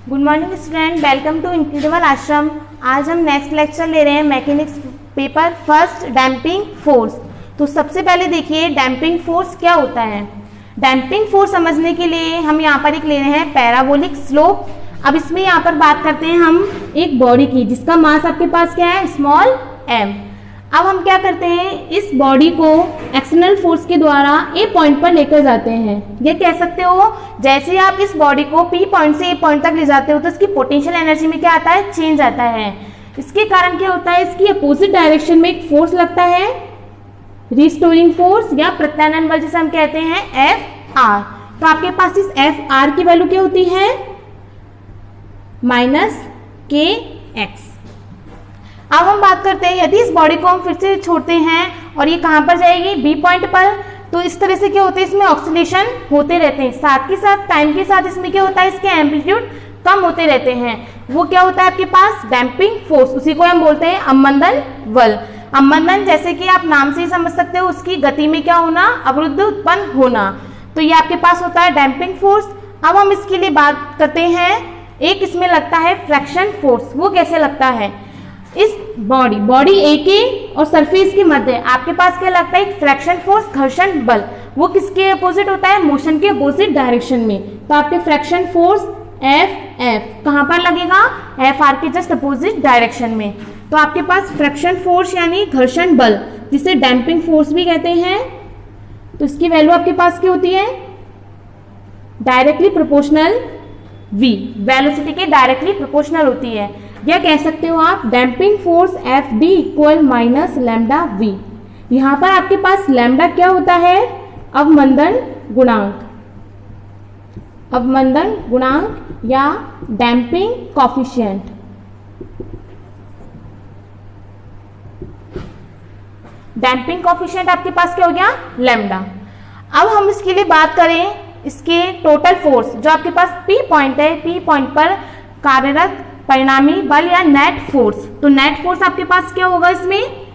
Good morning student, welcome to incredible Ashram. आज हम next lecture ले रहे हैं mechanics paper first, damping force. तो सबसे पहले देखिए डैम्पिंग फोर्स क्या होता है। डैम्पिंग फोर्स समझने के लिए हम यहाँ पर एक ले रहे हैं पैराबोलिक स्लोप। अब इसमें यहाँ पर बात करते हैं हम एक बॉडी की जिसका मास आपके पास क्या है, स्मॉल m। अब हम क्या करते हैं, इस बॉडी को एक्सटर्नल फोर्स के द्वारा ए पॉइंट पर लेकर जाते हैं। ये कह सकते हो जैसे आप इस बॉडी को पी पॉइंट से ए पॉइंट तक ले जाते हो तो इसकी पोटेंशियल एनर्जी में क्या आता है, चेंज आता है। इसके कारण क्या होता है, इसकी अपोजिट डायरेक्शन में एक फोर्स लगता है, रिस्टोरिंग फोर्स या प्रत्यानयन बल जिसे हम कहते हैं एफ आर। तो आपके पास इस एफ आर की वैल्यू क्या होती है, माइनस के एक्स। अब हम बात करते हैं यदि इस बॉडी को हम फिर से छोड़ते हैं और ये कहाँ पर जाएगी, बी पॉइंट पर, तो इस तरह से क्या होता है, इसमें ऑक्सीलेशन होते रहते हैं। साथ के साथ टाइम के साथ इसमें क्या होता है, इसके एम्पलीट्यूड कम होते रहते हैं। वो क्या होता है आपके पास, डैम्पिंग फोर्स। उसी को हम बोलते हैं अवमंदन बल। अवमंदन जैसे कि आप नाम से ही समझ सकते हो, उसकी गति में क्या होना, अवरुद्ध उत्पन्न होना। तो ये आपके पास होता है डैम्पिंग फोर्स। अब हम इसके लिए बात करते हैं, एक इसमें लगता है फ्रैक्शन फोर्स। वो कैसे लगता है, इस बॉडी ए के और सरफेस के मध्य आपके पास क्या लगता है, एक फ्रैक्शन फोर्स, घर्षण बल। वो किसके अपोजिट होता है, मोशन के अपोजिट डायरेक्शन में। तो आपके फ्रैक्शन फोर्स एफ एफ कहाँ पर लगेगा, एफ आर के जस्ट अपोजिट डायरेक्शन में। तो आपके पास फ्रैक्शन फोर्स यानी घर्षण बल, जिसे डैम्पिंग फोर्स भी कहते हैं, तो इसकी वैल्यू आपके पास क्या होती है, डायरेक्टली प्रोपोर्शनल v, वेलोसिटी के डायरेक्टली प्रोपोर्शनल होती है। या कह सकते हो आप damping force F D equal minus lambda V. यहाँ पर आपके पास लैम्डा क्या होता है, अवमंदन गुणांक, अवमंदन गुणांक या डैम्पिंग कॉफिशिएंट। डैम्पिंग कॉफिशिएंट आपके पास क्या हो गया, लैम्डा। अब हम इसके लिए बात करें, इसके टोटल फोर्स जो आपके पास पी पॉइंट है, पी पॉइंट पर कार्यरत परिणामी बल या नेट फोर्स। तो नेट फोर्स आपके पास क्या होगा, इसमें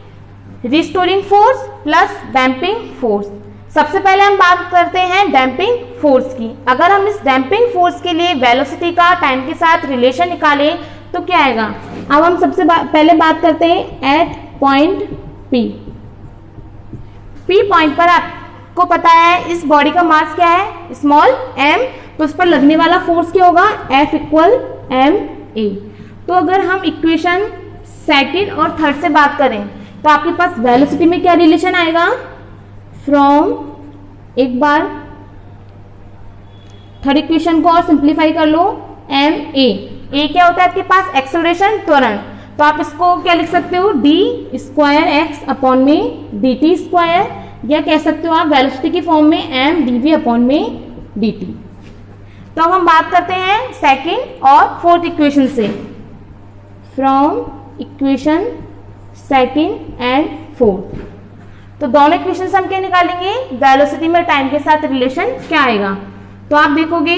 restoring force plus damping force. सबसे पहले हम बात करते हैं डैम्पिंग फोर्स की। अगर हम इस डैम्पिंग फोर्स के लिए वेलोसिटी का टाइम के साथ रिलेशन निकालें तो क्या आएगा। अब हम सबसे पहले बात करते हैं at point P. P point पर आपको पता है इस बॉडी का मास क्या है, स्मॉल m। तो उस पर लगने वाला फोर्स क्या होगा, F इक्वल एम ए। तो अगर हम इक्वेशन सेकंड और थर्ड से बात करें तो आपके पास वेलोसिटी में क्या रिलेशन आएगा, फ्रॉम, एक बार थर्ड इक्वेशन को और सिंप्लीफाई कर लो, एम ए क्या होता है आपके पास, एक्सेलरेशन, त्वरण। तो आप इसको क्या लिख सकते हो, डी स्क्वायर एक्स अपॉन में डी टी स्क्वायर, या कह सकते हो आप वेलोसिटी की फॉर्म में एम डी वी अपॉन में डी टी। तो अब हम बात करते हैं सेकंड और फोर्थ इक्वेशन से, from equation second and fourth. तो दोनों इक्वेशन से हम क्या निकालेंगे, वेलोसिटी में टाइम के साथ रिलेशन क्या आएगा। तो आप देखोगे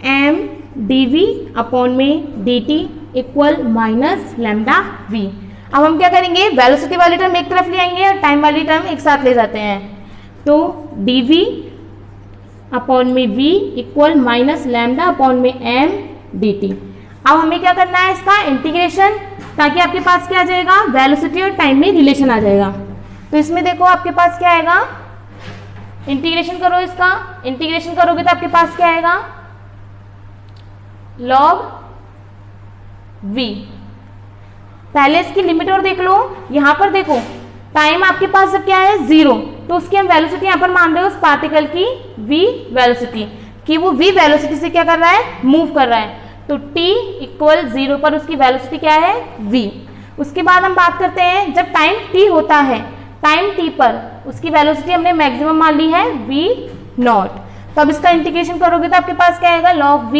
एम डी वी अपॉन में D T equal minus lambda V. अब हम क्या करेंगे, वेलोसिटी वाली टर्म एक तरफ ले आएंगे और टाइम वाली टर्म एक साथ ले जाते हैं। तो डी वी अपॉन में v equal minus lambda upon में एम डी टी। अब हमें क्या करना है, इसका इंटीग्रेशन, ताकि आपके पास क्या आ जाएगा, वेलोसिटी और टाइम में रिलेशन आ जाएगा। तो इसमें देखो आपके पास क्या आएगा, इंटीग्रेशन करो इसका, इंटीग्रेशन करोगे तो आपके पास क्या आएगा, लॉग v। पहले इसकी लिमिट और देख लो, यहां पर देखो टाइम आपके पास जब क्या है, 0, तो उसकी हम वेलोसिटी यहाँ पर मान रहे हो उस पार्टिकल की v वेलोसिटी, कि वो v वेलोसिटी से क्या कर रहा है, मूव कर रहा है। तो t इक्वल 0 पर उसकी वेलोसिटी क्या है, v। उसके बाद हम बात करते हैं जब टाइम t होता है, टाइम t पर उसकी वेलोसिटी हमने मैक्सिमम मान ली है v नॉट। तो अब इसका इंटीग्रेशन करोगे तो आपके पास क्या आएगा, लॉग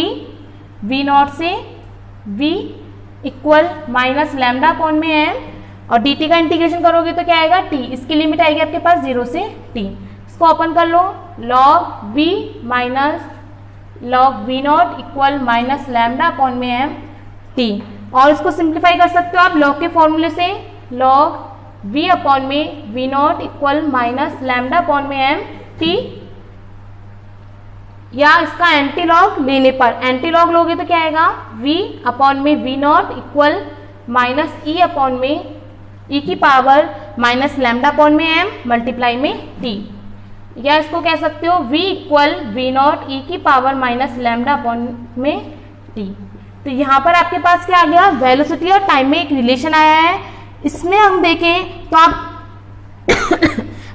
v नॉट से v equal minus lambda upon में m, और dt का इंटीग्रेशन करोगे तो क्या आएगा, t। इसकी लिमिट आएगी आपके पास 0 से t। इसको ओपन कर लो, log v minus log v not equal minus lambda upon में m t। और इसको सिंप्लीफाई कर सकते हो आप log के फॉर्मूले से, log v अपॉन में v not equal minus lambda upon में m t या इसका एंटी लॉग लेने पर, एंटी लॉग लोगे तो क्या आएगा, v अपॉन में v not equal minus e upon में e की पावर माइनस लैम्डा अपॉन में m मल्टीप्लाई में t, या इसको कह सकते हो v equal v not e की पावर माइनस लैम्डा अपॉन में t। तो यहाँ पर आपके पास क्या आ गया, वेलोसिटी और टाइम में एक रिलेशन आया है। इसमें हम देखें तो आप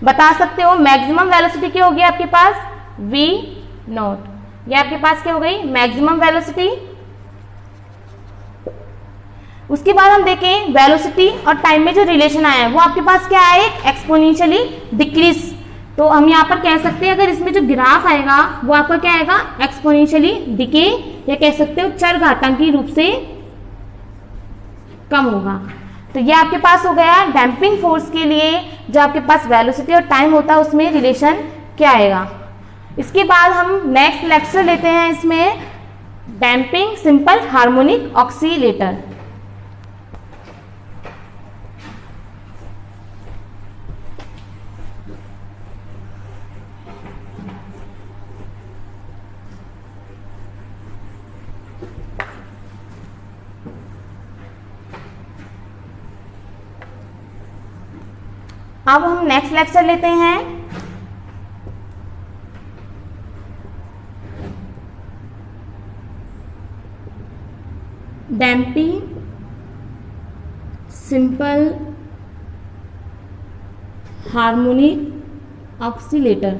बता सकते हो मैक्सिमम वेलोसिटी क्या होगी आपके पास, v नॉट, ये आपके पास क्या हो गई, मैक्सिमम वेलोसिटी। उसके बाद हम देखें वेलोसिटी और टाइम में जो रिलेशन आया है वो आपके पास क्या है, एक्सपोनेंशियली डिक्रीज। तो हम यहाँ पर कह सकते हैं अगर इसमें जो ग्राफ आएगा वो आपका क्या आएगा, एक्सपोनेंशियली डिके, या कह सकते हो चरघातांकी रूप से कम होगा। तो ये आपके पास हो गया डैम्पिंग फोर्स के लिए जो आपके पास वेलोसिटी और टाइम होता है उसमें रिलेशन क्या आएगा। इसके बाद हम नेक्स्ट लेक्चर लेते हैं इसमें डैम्पिंग सिंपल हार्मोनिक ऑक्सीलेटर। अब हम नेक्स्ट लेक्चर लेते हैं डैम्पिंग सिंपल हार्मोनिक ऑक्सीलेटर।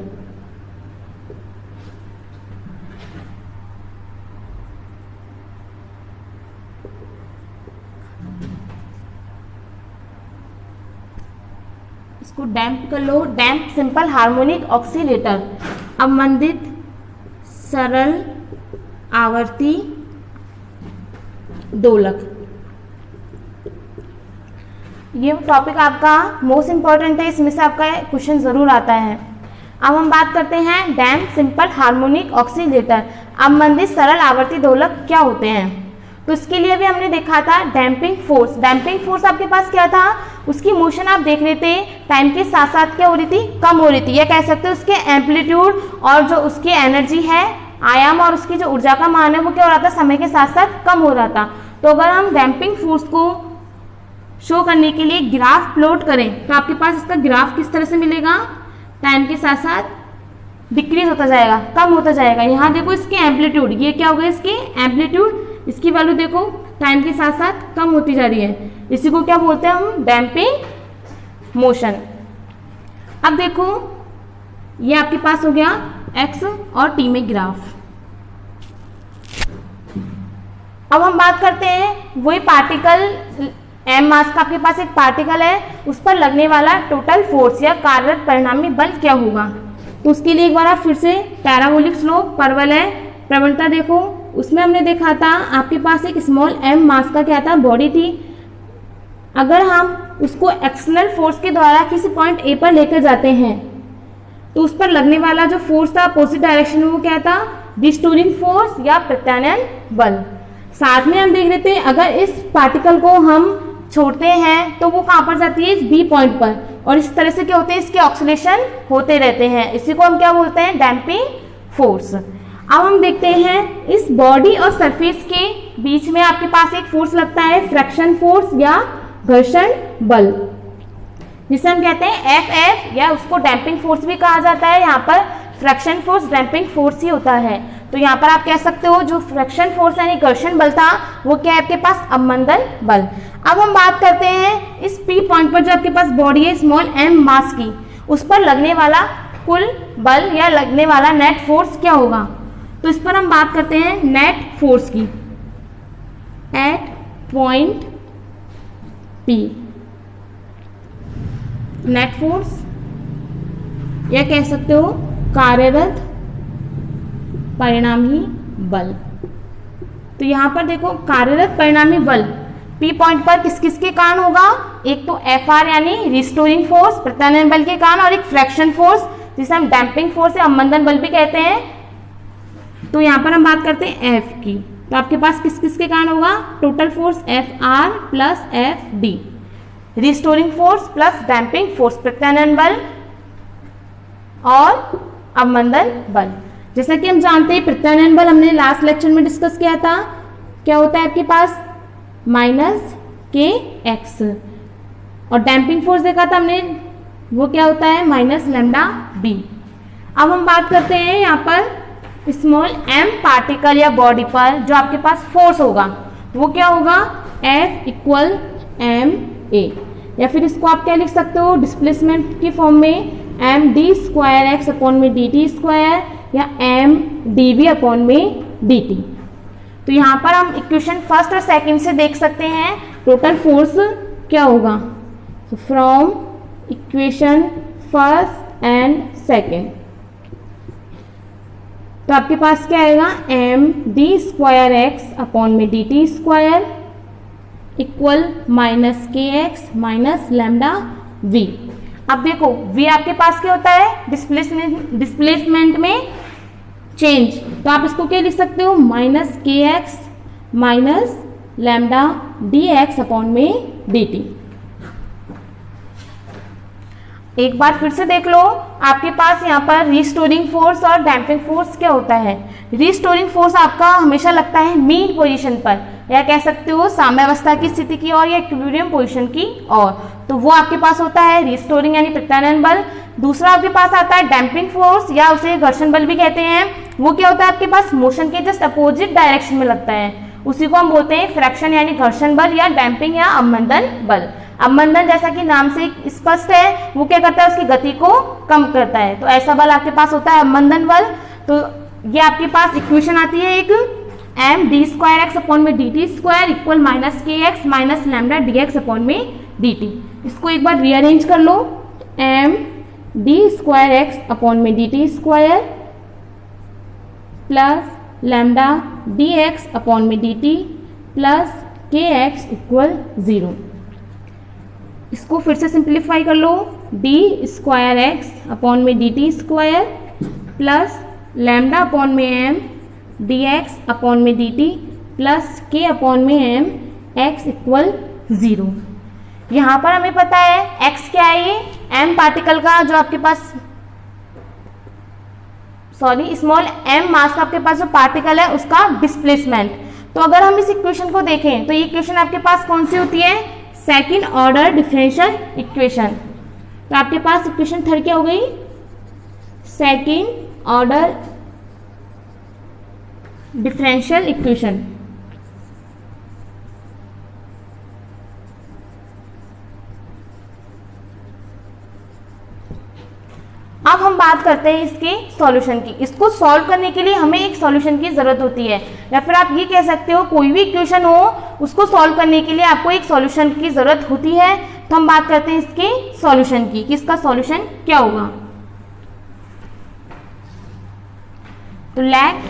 इसको डैम्प कर लो, डैम्प सिंपल हार्मोनिक ऑक्सीलेटर, अवमंदित सरल आवर्ती दोलक। ये टॉपिक आपका मोस्ट इंपॉर्टेंट है, इसमें से आपका क्वेश्चन जरूर आता है। अब हम बात करते हैं डैम्प सिंपल हार्मोनिक ऑक्सीलेटर, अवमंदित सरल आवर्ती दोलक क्या होते हैं। तो इसके लिए भी हमने देखा था डैम्पिंग फोर्स। डैम्पिंग फोर्स आपके पास क्या था, उसकी मोशन आप देख रहे थे टाइम के साथ साथ क्या हो रही थी, कम हो रही थी, या कह सकते हो उसके एम्पलीट्यूड और जो उसकी एनर्जी है, आयाम और उसकी जो ऊर्जा का मान है वो क्या हो रहा था, समय के साथ साथ कम हो रहा था। तो अगर हम डैम्पिंग फोर्स को शो करने के लिए ग्राफ प्लॉट करें तो आपके पास इसका ग्राफ किस तरह से मिलेगा, टाइम के साथ साथ डिक्रीज होता जाएगा, कम होता जाएगा। यहाँ देखो इसके एम्पलीट्यूड, ये क्या हो गया इसके एम्पलीट्यूड, इसकी वैल्यू देखो टाइम के साथ साथ कम होती जा रही है, इसी को क्या बोलते हैं हम, डैम्पिंग मोशन। अब देखो ये आपके पास हो गया एक्स और टी में ग्राफ। अब हम बात करते हैं वही पार्टिकल, एम मास का आपके पास एक पार्टिकल है, उस पर लगने वाला टोटल फोर्स या कार्यरत परिणामी बल क्या होगा। तो उसके लिए एक बार आप फिर से पैराबोलिक स्लोप परवल है, प्रवणता देखो, उसमें हमने देखा था आपके पास एक स्मॉल एम मास का क्या था, बॉडी थी। अगर हम उसको एक्सटर्नल फोर्स के द्वारा किसी पॉइंट ए पर लेकर जाते हैं तो उस पर लगने वाला जो फोर्स था अपोजिट डायरेक्शन में वो क्या था, रिस्टोरिंग फोर्स या प्रत्यानयन बल। साथ में हम देख रहे थे अगर इस पार्टिकल को हम छोड़ते हैं तो वो कहाँ पर जाती है, इस बी पॉइंट पर, और इस तरह से क्या होते हैं, इसके ऑक्सीलेशन होते रहते हैं, इसी को हम क्या बोलते हैं, डैम्पिंग फोर्स। अब हम देखते हैं इस बॉडी और सरफेस के बीच में आपके पास एक फोर्स लगता है, फ्रिक्शन फोर्स या घर्षण बल, जिसे हम कहते हैं एफ एफ, या उसको डैम्पिंग फोर्स भी कहा जाता है। यहाँ पर फ्रिक्शन फोर्स डैम्पिंग फोर्स ही होता है। तो यहाँ पर आप कह सकते हो जो फ्रिक्शन फोर्स यानी घर्षण बल था वो क्या है आपके पास, अवमंदन बल। अब हम बात करते हैं इस पी पॉइंट पर जो आपके पास बॉडी है स्मॉल एम मास की, उस पर लगने वाला कुल बल या लगने वाला नेट फोर्स क्या होगा। तो इस पर हम बात करते हैं नेट फोर्स की at point P. Net force या कह सकते हो कार्यरत परिणामी बल। तो यहां पर देखो कार्यरत परिणामी बल पी पॉइंट पर किस किस के कारण होगा, एक तो एफ आर यानी रिस्टोरिंग फोर्स प्रत्यानयन बल के कारण, और एक फ्रिक्शन फोर्स जिसे हम डैम्पिंग फोर्स या अवमंदन बल भी कहते हैं। तो यहाँ पर हम बात करते हैं एफ की, तो आपके पास किस किस के कारण होगा, total force F R plus F D, restoring force plus damping force प्रत्यानयन बल और अवमंदन बल। जैसा कि हम जानते हैं प्रत्यानयन बल हमने लास्ट लेक्चर में डिस्कस किया था, क्या होता है आपके पास माइनस के एक्स, और डैम्पिंग फोर्स देखा था हमने, वो क्या होता है माइनस लैम्डा बी। अब हम बात करते हैं यहाँ पर स्मॉल एम पार्टिकल या बॉडी पर जो आपके पास फोर्स होगा वो क्या होगा, F इक्वल एम ए, या फिर इसको आप क्या लिख सकते हो डिस्प्लेसमेंट की फॉर्म में M D square X upon में डी टी स्क्वायर या एम डी वी अपॉन में डी टी। तो यहाँ पर हम इक्वेशन फर्स्ट और सेकंड से देख सकते हैं टोटल फोर्स क्या होगा। तो from equation first and second तो आपके पास क्या आएगा, M D square X upon में D T square equal minus K X minus lambda V. अब देखो v आपके पास क्या होता है डिस्प्लेसमेंट में चेंज, तो आप इसको क्या लिख सकते हो minus K X minus lambda D X upon में डी टी। एक बार फिर से देख लो, आपके पास यहाँ पर रिस्टोरिंग फोर्स और डैम्पिंग फोर्स क्या होता है। रिस्टोरिंग फोर्स आपका हमेशा लगता है मीन पोजीशन पर, या कह सकते हो साम्यावस्था की स्थिति की ओर या इक्विलिब्रियम पोजीशन की ओर, तो वो आपके पास होता है रिस्टोरिंग यानी प्रत्यानयन बल। दूसरा आपके पास आता है डैम्पिंग फोर्स या उसे घर्षण बल भी कहते हैं, वो क्या होता है आपके पास मोशन के जस्ट अपोजिट डायरेक्शन में लगता है, उसी को हम बोलते हैं फ्रैक्शन यानी घर्षण बल या डैम्पिंग या अवमंदन बल। अवमंदन जैसा कि नाम से स्पष्ट है वो क्या करता है उसकी गति को कम करता है, तो ऐसा बल आपके पास होता है अवमंदन बल। तो ये आपके पास इक्वेशन आती है एक M D square X upon में D T square equal minus K X minus lambda D X upon में डी टी। इसको एक बार रीअरेंज कर लो, M D square X upon में D T square plus lambda D X upon में D T plus K X equal 0। इसको फिर से सिंप्लीफाई कर लो, डी स्क्वायर एक्स अपॉन में D T square plus lambda upon में एम डी एक्स अपॉन में डी टी प्लस के अपॉन में एम एक्स इक्वल 0। यहाँ पर हमें पता है x क्या है, ये m पार्टिकल का जो आपके पास स्मॉल m मास का आपके पास जो पार्टिकल है उसका डिस्प्लेसमेंट। तो अगर हम इस इक्वेशन को देखें तो ये इक्वेशन आपके पास कौन सी होती है, सेकंड ऑर्डर डिफरेंशियल इक्वेशन। तो आपके पास इक्वेशन थर्ड क्या हो गई, सेकंड ऑर्डर डिफरेंशियल इक्वेशन। अब हम बात करते हैं इसके सॉल्यूशन की। इसको सॉल्व करने के लिए हमें एक सॉल्यूशन की जरूरत होती है, या फिर आप ये कह सकते हो कोई भी इक्वेशन हो उसको सॉल्व करने के लिए आपको एक सॉल्यूशन की जरूरत होती है। तो हम बात करते हैं इसके सॉल्यूशन की कि इसका सॉल्यूशन क्या होगा। तो लेट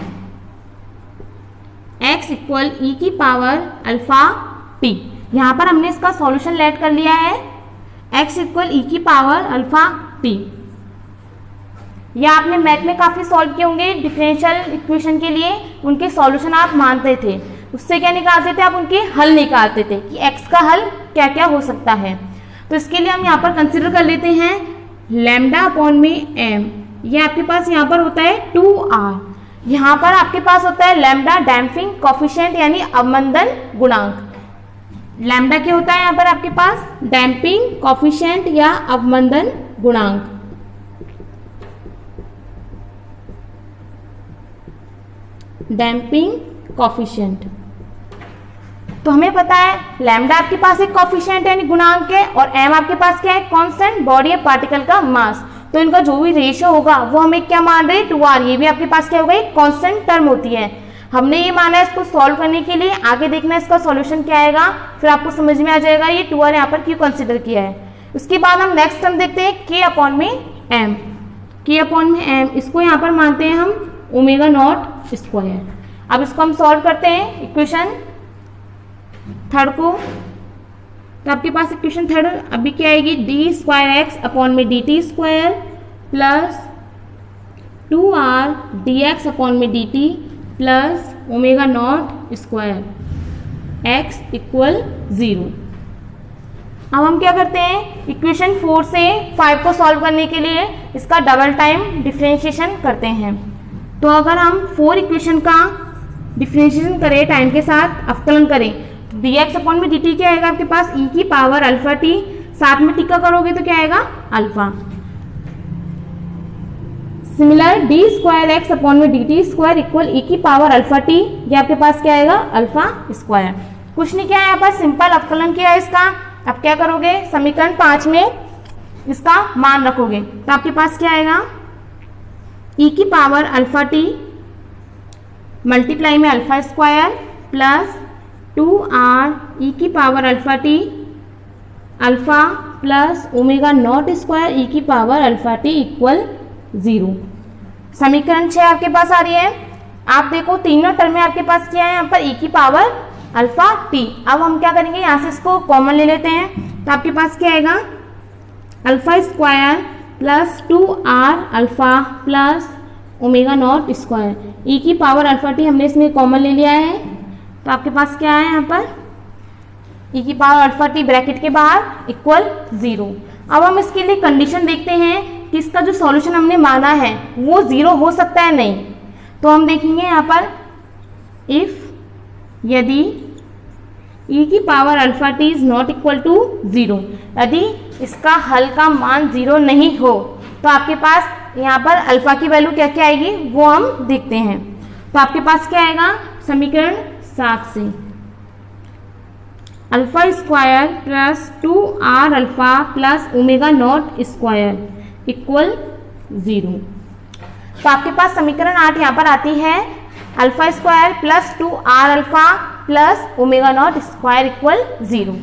x इक्वल ई की पावर अल्फा टी, यहां पर हमने इसका सॉल्यूशन लेट कर लिया है x इक्वल ई की पावर अल्फा टी। या आपने मैथ में काफी सॉल्व किए होंगे डिफरेंशियल इक्वेशन के लिए, उनके सॉल्यूशन आप मानते थे, उससे क्या निकालते थे आप, उनके हल निकालते थे कि x का हल क्या क्या हो सकता है। तो इसके लिए हम यहाँ पर कंसिडर कर लेते हैं लैम्डा अपॉन में m, ये आपके पास यहाँ पर होता है 2r, यहाँ पर आपके पास होता है लैम्डा डैम्पिंग कोफिशिएंट यानी अवमंदन गुणांक। लैम्डा क्या होता है यहाँ पर आपके पास, डैम्पिंग कोफिशिएंट या अवमंदन गुणांक। डैम्पिंग कोफिशिएंट, तो हमें पता है लैम्डा आपके पास एक कोफिशिएंट यानी गुणांक है, और m आपके पास क्या है, कांस्टेंट बॉडी या पार्टिकल का मास। तो इनका जो भी रेशियो होगा वो हमें क्या मान रहे हैं, 2r। ये भी आपके पास क्या होगा, एक कांस्टेंट टर्म होती है। हमने ये माना है इसको सॉल्व करने के लिए, आगे देखना इसका सॉल्यूशन क्या आएगा, फिर आपको समझ में आ जाएगा ये 2r यहाँ पर क्यों कंसिडर किया है। उसके बाद हम नेक्स्ट टर्म देखते हैं k अपॉन में m, k अपॉन में m, इसको यहाँ पर मानते हैं हम ओमेगा नॉट स्क्वायर। अब इसको हम सॉल्व करते हैं इक्वेशन थर्ड को, तो आपके पास इक्वेशन थर्ड अभी क्या आएगी, डी स्क्वायर एक्स अपॉन में D T square plus 2r D X upon में D T plus omega naught square X equal 0। अब हम क्या करते हैं, इक्वेशन 4 से 5 को सॉल्व करने के लिए इसका डबल टाइम डिफरेंशिएशन करते हैं। तो अगर हम 4 इक्वेशन का डिफरेंशिएशन करें, टाइम के साथ अवकलन करें, तो dx अपॉन में dt क्या आएगा आपके पास e की पावर अल्फा t, साथ में टिक्का करोगे तो क्या आएगा alpha. Similar D square X upon में डी टी स्क्वायर इक्वल ई की पावर अल्फा टी, ये आपके पास क्या आएगा अल्फा स्क्वायर। कुछ नहीं किया है, यहाँ पर सिंपल अवकलन किया है इसका। अब क्या करोगे, समीकरण 5 में इसका मान रखोगे तो आपके पास क्या आएगा ई की पावर अल्फा टी मल्टीप्लाई में alpha square plus 2r E की power alpha T alpha plus omega naught square E की पावर अल्फा टी इक्वल 0। समीकरण 6 आपके पास आ रही है। आप देखो तीनों टर्म में आपके पास क्या है, यहाँ पर ई की पावर अल्फा टी। अब हम क्या करेंगे, यहाँ से इसको कॉमन ले लेते हैं तो आपके पास क्या आएगा alpha square plus 2r alpha plus omega naught square E की पावर अल्फा टी हमने इसमें कॉमन ले लिया है। तो आपके पास क्या है यहाँ पर ई की पावर अल्फा टी ब्रैकेट के बाहर इक्वल 0। अब हम इसके लिए कंडीशन देखते हैं कि इसका जो सॉल्यूशन हमने माना है वो 0 हो सकता है नहीं। तो हम देखेंगे यहाँ पर इफ यदि ई की power alpha T is not equal to 0, यदि इसका हल का मान 0 नहीं हो तो आपके पास यहाँ पर अल्फा की वैल्यू क्या क्या आएगी वो हम देखते हैं। तो आपके पास क्या आएगा समीकरण 7 से alpha square plus 2r alpha plus omega naught square equal 0। तो आपके पास समीकरण 8 यहाँ पर आती है alpha square plus 2r alpha plus omega naught square equal 0।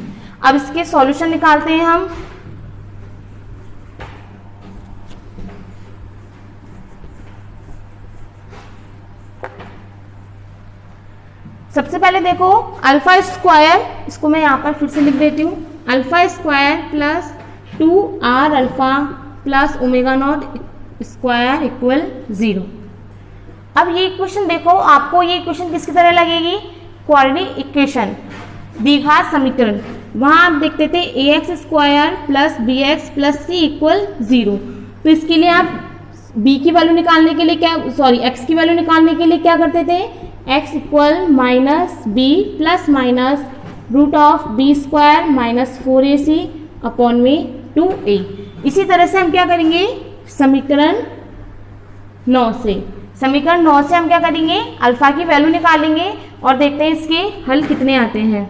अब इसके सॉल्यूशन निकालते हैं हम। सबसे पहले देखो अल्फा स्क्वायर, इसको मैं यहाँ पर फिर से लिख देती हूँ, alpha square plus 2r alpha plus omega naught square equal 0। अब ये इक्वेशन देखो, आपको ये इक्वेशन किसकी तरह लगेगी, क्वाड्रेटिक इक्वेशन, द्विघात समीकरण। वहाँ आप देखते थे ax square plus bx plus c equal 0। तो इसके लिए आप b की वैल्यू निकालने के लिए x की वैल्यू निकालने के लिए क्या करते थे, x equal minus B plus minus root of B square minus 4ac upon में 2a। इसी तरह से हम क्या करेंगे समीकरण 9 से हम क्या करेंगे अल्फा की वैल्यू निकालेंगे और देखते हैं इसके हल कितने आते हैं।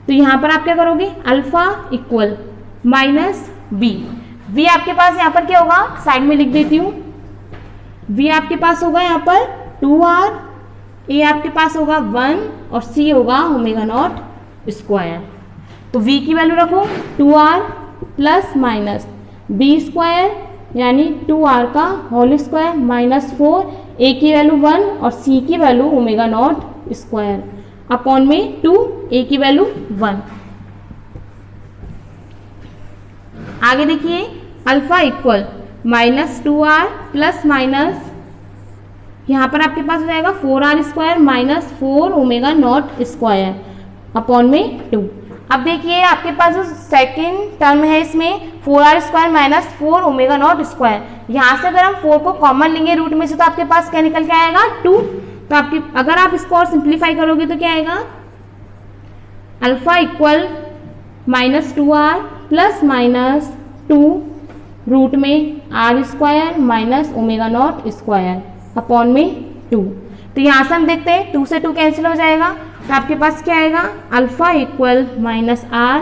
तो यहाँ पर आप क्या करोगे अल्फा इक्वल माइनस बी आपके पास यहाँ पर क्या होगा, साइड में लिख देती हूँ, v आपके पास होगा यहाँ पर 2r, a आपके पास होगा 1 और c होगा ओमेगा नॉट स्क्वायर। तो v की वैल्यू रखो 2r plus minus B square यानी 2r का होल स्क्वायर माइनस 4, a की वैल्यू 1 और c की वैल्यू ओमेगा नॉट स्क्वायर अपॉन में 2, a की वैल्यू 1। आगे देखिए alpha equal minus 2r plus minus यहाँ पर आपके पास हो जाएगा 4r square minus 4 omega naught square upon में 2। अब देखिए आपके पास जो सेकेंड टर्म है इसमें 4r square minus 4 omega naught square, यहाँ से अगर हम 4 को कॉमन लेंगे रूट में से तो आपके पास क्या निकल के आएगा 2। तो आपके अगर आप इसको और सिंप्लीफाई करोगे तो क्या आएगा alpha equal minus 2r plus minus 2 root में r square minus omega naught square upon में 2। तो यहाँ से हम देखते हैं 2 से 2 कैंसिल हो जाएगा। तो आपके पास क्या आएगा alpha equal minus r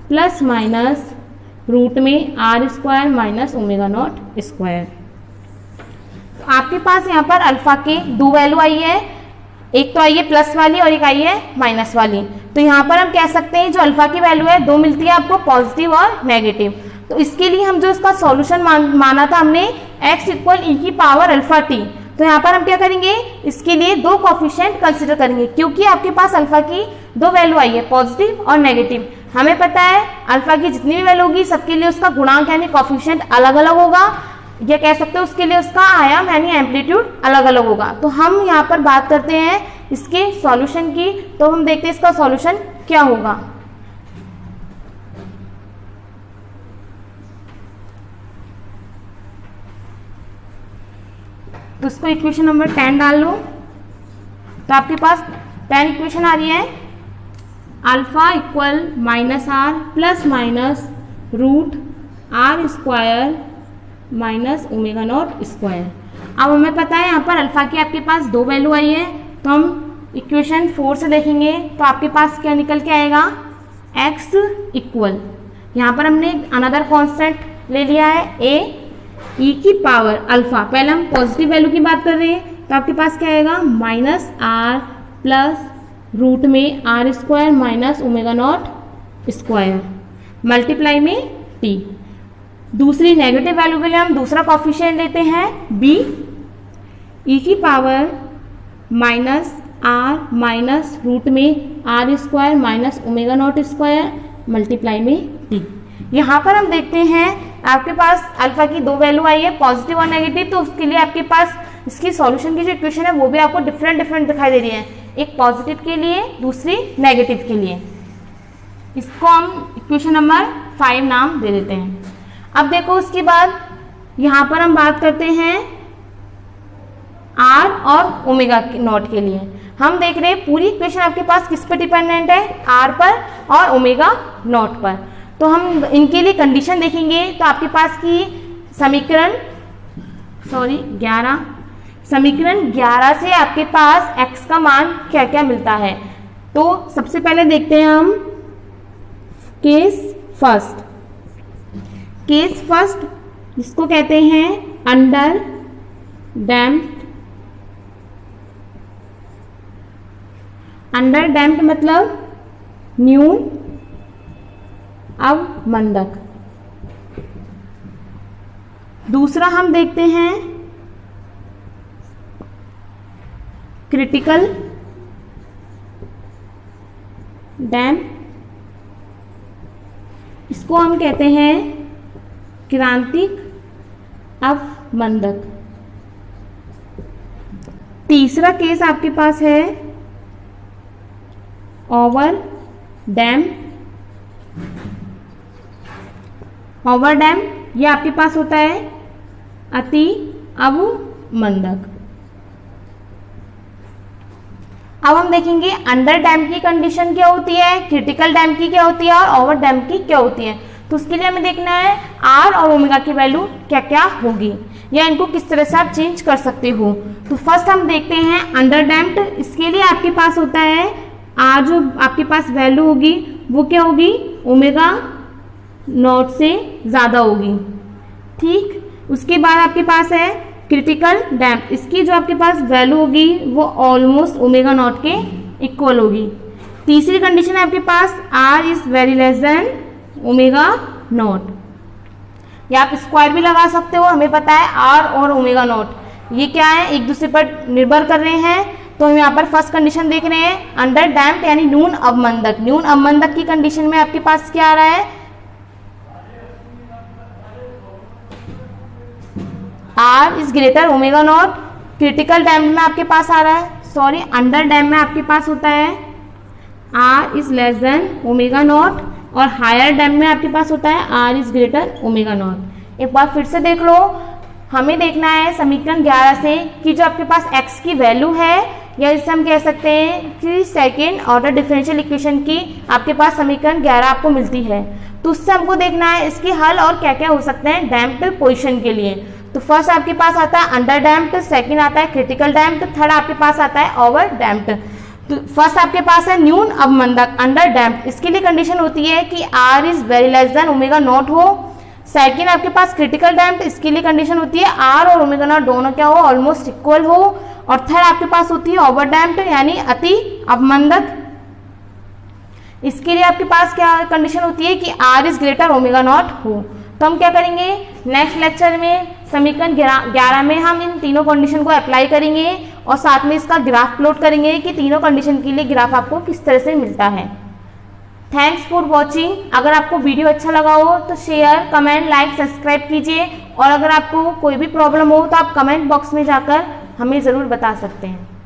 plus minus root में r square minus omega naught square. तो आपके पास यहाँ पर अल्फा के 2 वैल्यू आई है, एक तो आई है प्लस वाली और एक आई है माइनस वाली। तो यहाँ पर हम कह सकते हैं जो अल्फा की वैल्यू है 2 मिलती है आपको पॉजिटिव और नेगेटिव। तो इसके लिए हम जो इसका सॉल्यूशन माना था हमने x इक्वल ई की पावर अल्फा टी, तो यहाँ पर हम क्या करेंगे इसके लिए 2 कोफिशिएंट कंसिडर करेंगे क्योंकि आपके पास अल्फा की 2 वैल्यू आई है पॉजिटिव और नेगेटिव। हमें पता है अल्फा की जितनी भी वैल्यू होगी सबके लिए उसका गुणांक यानी कोफिशिएंट अलग अलग होगा, या कह सकते हो उसके लिए उसका आयाम यानी एम्पलीट्यूड अलग अलग होगा। तो हम यहाँ पर बात करते हैं इसके सॉल्यूशन की, तो हम देखते हैं इसका सॉल्यूशन क्या होगा। तो उसको इक्वेशन नंबर 10 डाल लो। तो आपके पास 10 इक्वेशन आ रही है, alpha equal minus R plus minus root R square minus omega naught square. अब हमें पता है यहाँ पर अल्फा की आपके पास 2 वैल्यू आई है, तो हम इक्वेशन 4 से देखेंगे तो आपके पास क्या निकल के आएगा, x इक्वल, यहाँ पर हमने अनदर कांस्टेंट ले लिया है a e की पावर अल्फा। पहले हम पॉजिटिव वैल्यू की बात कर रहे हैं, तो आपके पास क्या आएगा माइनस आर प्लस रूट में R square minus omega naught square multiply में t। दूसरी नेगेटिव वैल्यू के लिए हम दूसरा कॉफिशिएंट लेते हैं b e की power minus R minus root में R square minus omega naught square multiply में t। यहाँ पर हम देखते हैं आपके पास अल्फा की 2 वैल्यू आई है, पॉजिटिव और नेगेटिव, तो उसके लिए आपके पास इसकी सॉल्यूशन की जो इक्वेशन है वो भी आपको डिफरेंट दिखाई दे रही है, एक पॉजिटिव के लिए दूसरी नेगेटिव के लिए। इसको हम इक्वेशन नंबर 5 नाम दे देते हैं। अब देखो उसके बाद यहाँ पर हम बात करते हैं आर और ओमेगा नॉट के लिए। हम देख रहे हैं पूरी इक्वेशन आपके पास किस पर डिपेंडेंट है, आर पर और ओमेगा नॉट पर। तो हम इनके लिए कंडीशन देखेंगे, तो आपके पास की समीकरण 11 से आपके पास x का मान क्या क्या मिलता है। तो सबसे पहले देखते हैं हम केस फर्स्ट जिसको कहते हैं अंडर डैम्प्ड मतलब न्यून अवमंदक। दूसरा हम देखते हैं क्रिटिकल डैम्प, इसको हम कहते हैं क्रांतिक अवमंदक। तीसरा केस आपके पास है ओवर डैम, ये आपके पास होता है अति अवमंदक। अब हम देखेंगे अंडर डैम की कंडीशन क्या होती है, क्रिटिकल डैम की क्या होती है और ओवर डैम की क्या होती है। तो उसके लिए हमें देखना है आर और ओमेगा की वैल्यू क्या क्या होगी या इनको किस तरह से आप चेंज कर सकते हो। तो फर्स्ट हम देखते हैं अंडर डैम्प्ड, इसके लिए आपके पास होता है आर जो आपके पास वैल्यू होगी वो क्या होगी, ओमेगा नॉट से ज़्यादा होगी। ठीक, उसके बाद आपके पास है क्रिटिकल डैम्प, इसकी जो आपके पास वैल्यू होगी वो ऑलमोस्ट ओमेगा नॉट के इक्वल होगी। तीसरी कंडीशन है आपके पास R is very less than omega naught, या आप स्क्वायर भी लगा सकते हो। हमें पता है आर और ओमेगा नॉट ये क्या है, एक दूसरे पर निर्भर कर रहे हैं। तो हम यहाँ पर फर्स्ट कंडीशन देख रहे हैं अंडर डैम्प यानी न्यून अवमंदक। न्यून अवमंदक की कंडीशन में आपके पास क्या आ रहा है, R is greater omega naught. Critical damp में आपके पास आ रहा है, अंडर डैम्प में आपके पास होता है R is less than omega naught, और हायर डैम्प में आपके पास होता है R is greater omega naught. एक बार फिर से देख लो, हमें देखना है समीकरण 11 से कि जो आपके पास x की वैल्यू है, या जिसे हम कह सकते हैं कि सेकेंड ऑर्डर डिफरेंशियल इक्वेशन की आपके पास समीकरण 11 आपको मिलती है। तो उससे हमको देखना है इसके हल और क्या क्या हो सकते हैं डैम्प्ड पोजीशन के लिए। तो फर्स्ट आपके पास आता है अंडर डैम्प्ड, सेकंड आता है क्रिटिकल डैम्प्ड, थर्ड आपके पास आता है ओवर डैम्प्ड। तो फर्स्ट आपके पास है न्यून अवमंदक अंडर डैम्प्ड, इसके लिए कंडीशन होती है कि R is very less than omega naught हो। सेकंड आपके पास क्रिटिकल डैम्प्ड, इसके लिए कंडीशन होती है आर और ओमेगा नॉट दोनों क्या हो, ऑलमोस्ट इक्वल हो। और थर्ड आपके पास होती है ओवर डैम्प्ड यानी अति अवमंदक, इसके लिए आपके पास क्या कंडीशन होती है कि R is greater omega naught हो। तो हम क्या करेंगे नेक्स्ट लेक्चर में समीकरण 11 में हम इन तीनों कंडीशन को अप्लाई करेंगे और साथ में इसका ग्राफ प्लॉट करेंगे कि तीनों कंडीशन के लिए ग्राफ आपको किस तरह से मिलता है। Thanks for watching. अगर आपको वीडियो अच्छा लगा हो तो शेयर, कमेंट, लाइक, सब्सक्राइब कीजिए, और अगर आपको कोई भी प्रॉब्लम हो तो आप कमेंट बॉक्स में जाकर हमें ज़रूर बता सकते हैं।